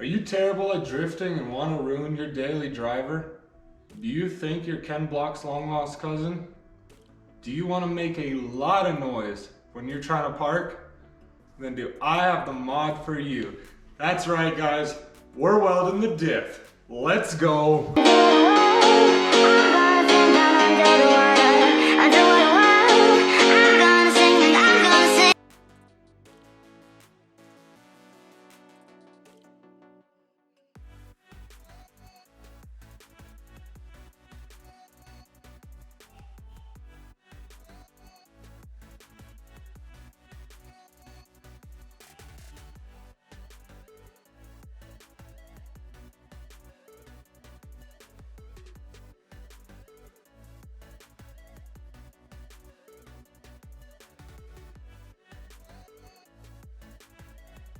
Are you terrible at drifting and want to ruin your daily driver? Do you think you're Ken Block's long lost cousin? Do you want to make a lot of noise when you're trying to park? Then do I have the mod for you. That's right guys, we're welding the diff. Let's go.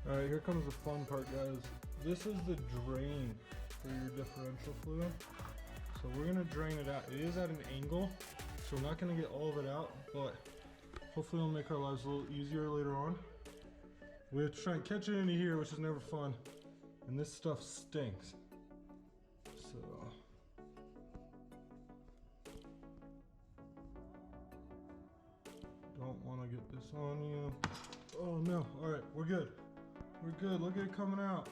Alright, here comes the fun part guys. This is the drain for your differential fluid. So we're going to drain it out. It is at an angle, so we're not going to get all of it out, but hopefully it'll make our lives a little easier later on. We have to try and catch it into here, which is never fun. And this stuff stinks. So don't want to get this on you. Oh no, alright, we're good. We're good, look at it coming out.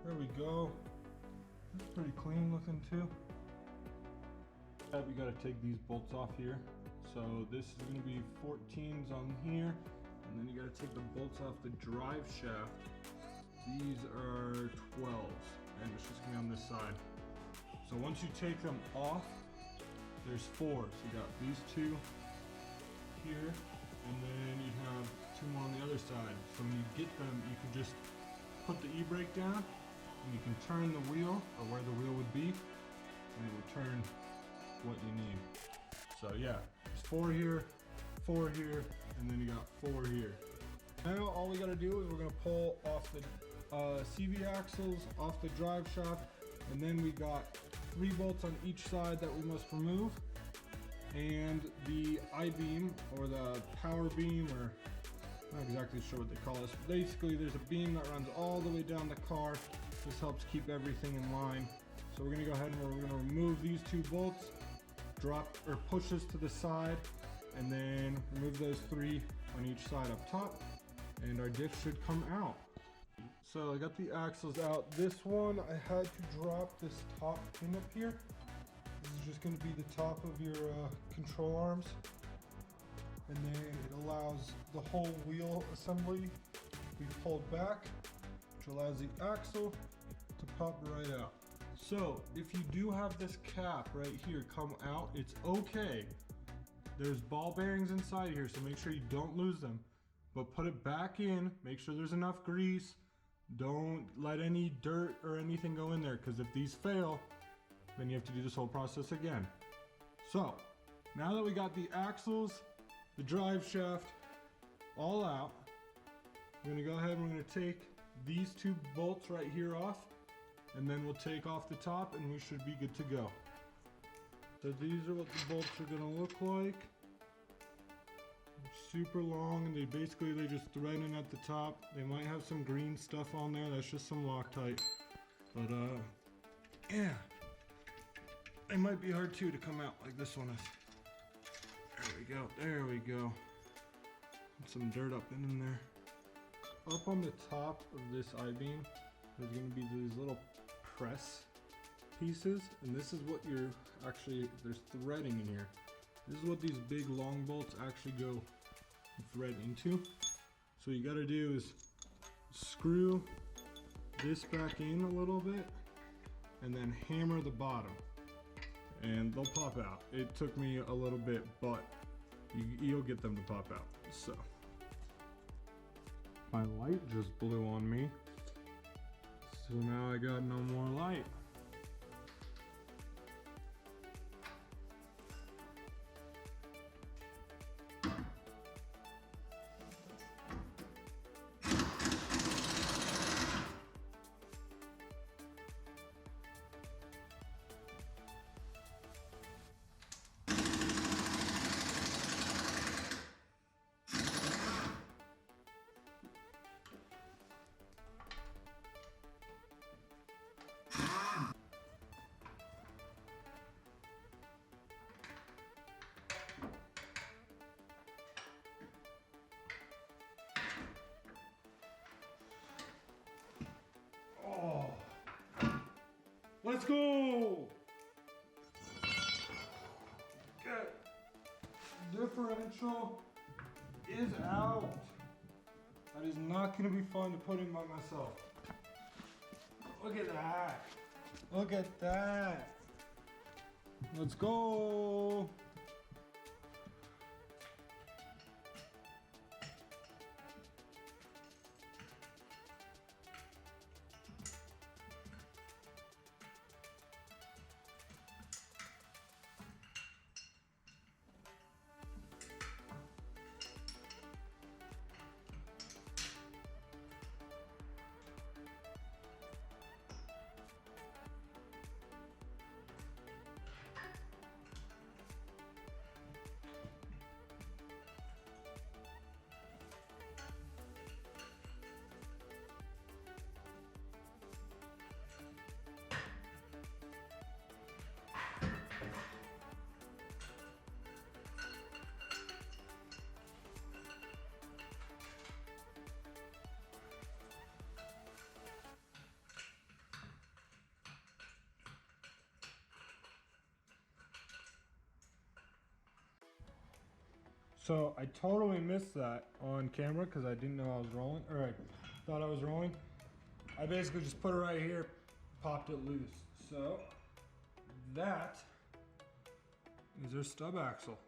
There we go. That's pretty clean looking too. We gotta take these bolts off here. So this is gonna be 14s on here, and then you gotta take the bolts off the drive shaft. These are 12s, and it's just gonna be on this side. So once you take them off, there's 4. So you got these 2 here, and then you have 2 more on the other side. So when you get them, you can just put the e-brake down, and you can turn the wheel, or where the wheel would be, and it will turn what you need. So yeah, there's 4 here, 4 here, and then you got 4 here. Now all we gotta do is we're gonna pull off the CV axles, off the drive shaft, and then we got 3 bolts on each side that we must remove. And the I-beam, or the power beam, or I'm not exactly sure what they call this. Basically, there's a beam that runs all the way down the car. This helps keep everything in line. So we're gonna go ahead and we're gonna remove these 2 bolts, drop or push this to the side, and then remove those 3 on each side up top, and our diff should come out. So I got the axles out. This one, I had to drop this top pin up here. This is just going to be the top of your control arms, and then it allows the whole wheel assembly to be pulled back, which allows the axle to pop right out. So if you do have this cap right here come out, it's okay. There's ball bearings inside here, so make sure you don't lose them, but put it back in, make sure there's enough grease. Don't let any dirt or anything go in there, because if these fail, then you have to do this whole process again. So now that we got the axles, the drive shaft all out, we're gonna go ahead and we're gonna take these 2 bolts right here off, and then we'll take off the top and we should be good to go. So these are what the bolts are gonna look like. Super long, and they just thread in at the top. They might have some green stuff on there, that's just some Loctite. But yeah. It might be hard too to come out like this one is. There we go. Some dirt up in there. Up on the top of this I-beam, there's going to be these little press pieces, and this is what there's threading in here. This is what these big long bolts actually go thread into. So what you got to do is screw this back in a little bit, and then hammer the bottom, and they'll pop out. It took me a little bit, but you'll get them to pop out. So my light just blew on me, so now I got no more light. Let's go! Good. Differential is out. That is not gonna be fun to put in by myself. Look at that. Look at that. Let's go. So I totally missed that on camera because I didn't know I was rolling, or I thought I was rolling. I basically just put it right here, popped it loose. So that is our stub axle.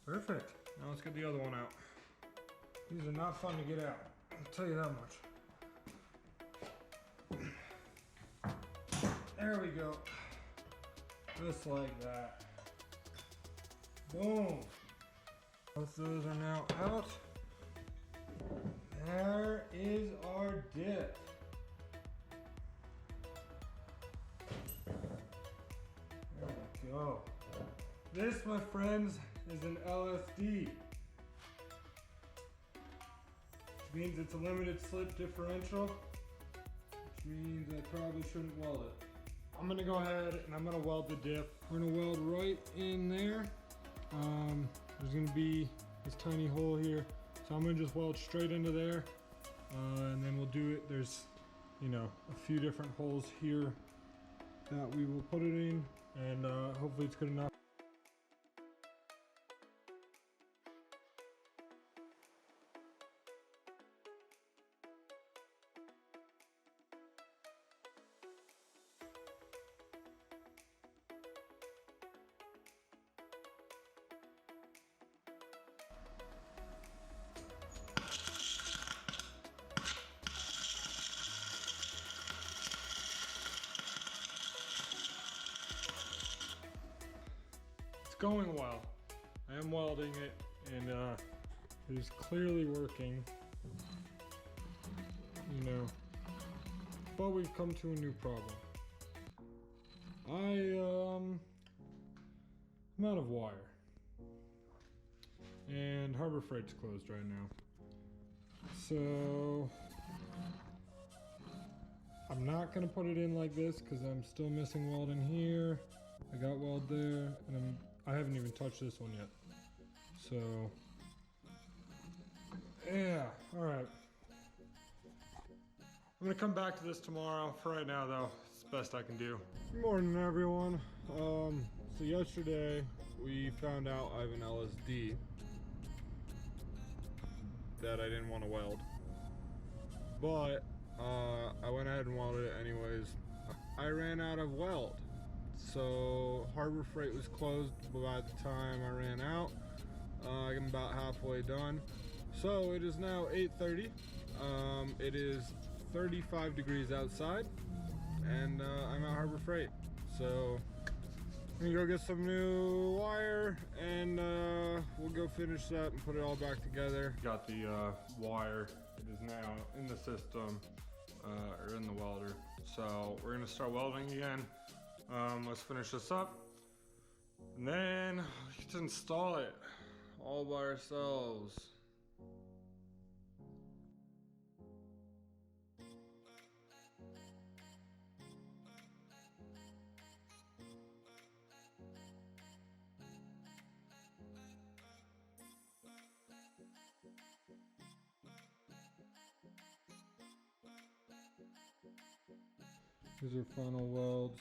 Perfect. Now let's get the other one out. These are not fun to get out, I'll tell you that much. There we go. Just like that. Boom. Both those are now out. There is our dip. There we go. This, my friends, is an LSD. Which means it's a limited slip differential. Which means I probably shouldn't weld it. I'm gonna go ahead and I'm gonna weld the diff. We're gonna weld right in there. There's gonna be this tiny hole here, so I'm gonna just weld straight into there, and then we'll do it. There's, you know, a few different holes here that we will put it in, and hopefully it's good enough. Going well. I am welding it, and it is clearly working, you know, but we've come to a new problem. I'm out of wire, and Harbor Freight's closed right now, so I'm not gonna put it in like this because I'm still missing weld in here. I got weld there, and I haven't even touched this one yet. So, yeah, all right. I'm gonna come back to this tomorrow. For right now though, it's the best I can do. Good morning, everyone. So yesterday we found out I have an LSD that I didn't want to weld. But I went ahead and welded it anyways. I ran out of weld. So Harbor Freight was closed by the time I ran out. I'm about halfway done. So it is now 8:30. It is 35 degrees outside, and I'm at Harbor Freight. So I'm gonna go get some new wire, and we'll go finish that and put it all back together. Got the wire. It is now in the system, or in the welder. So we're gonna start welding again. Let's finish this up, and then we get to install it all by ourselves. These are final welds.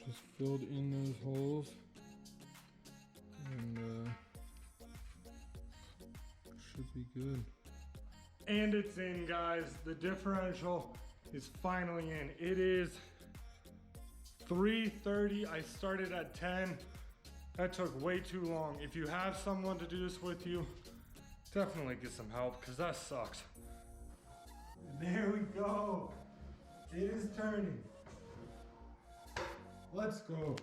Just filled in those holes, and should be good. And it's in, guys. The differential is finally in. It is 3:30. I started at 10. That took way too long. If you have someone to do this with you, definitely get some help, because that sucks. And there we go. It is turning. Let's go.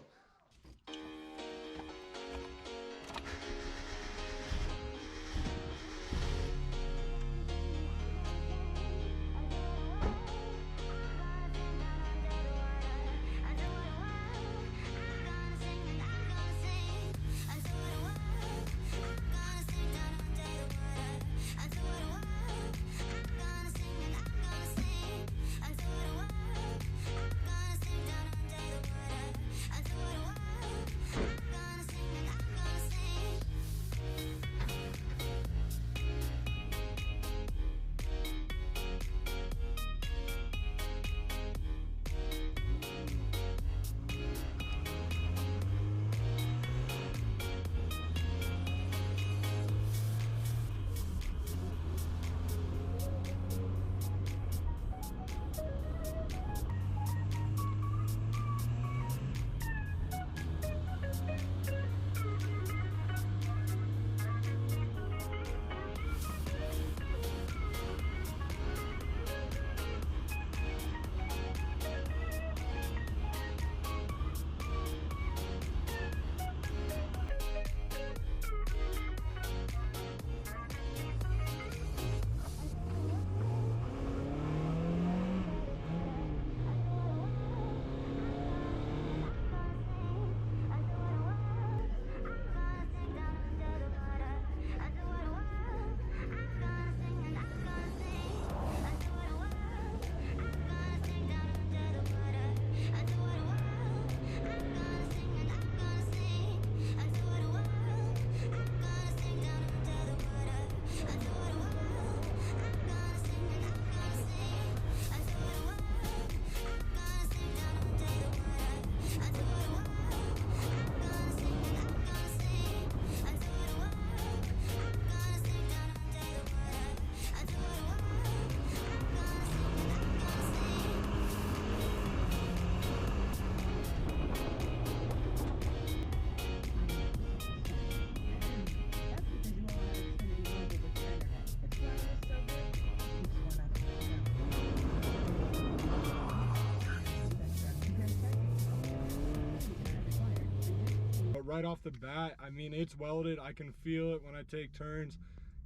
Right off the bat, I mean, it's welded. I can feel it when I take turns.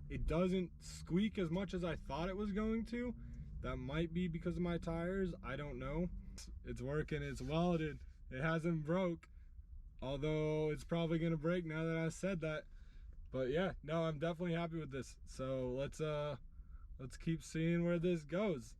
It doesn't squeak as much as I thought it was going to. That might be because of my tires. I don't know. It's working. It's welded. It hasn't broke. Although it's probably gonna break now that I said that. But yeah, no, I'm definitely happy with this. So let's keep seeing where this goes.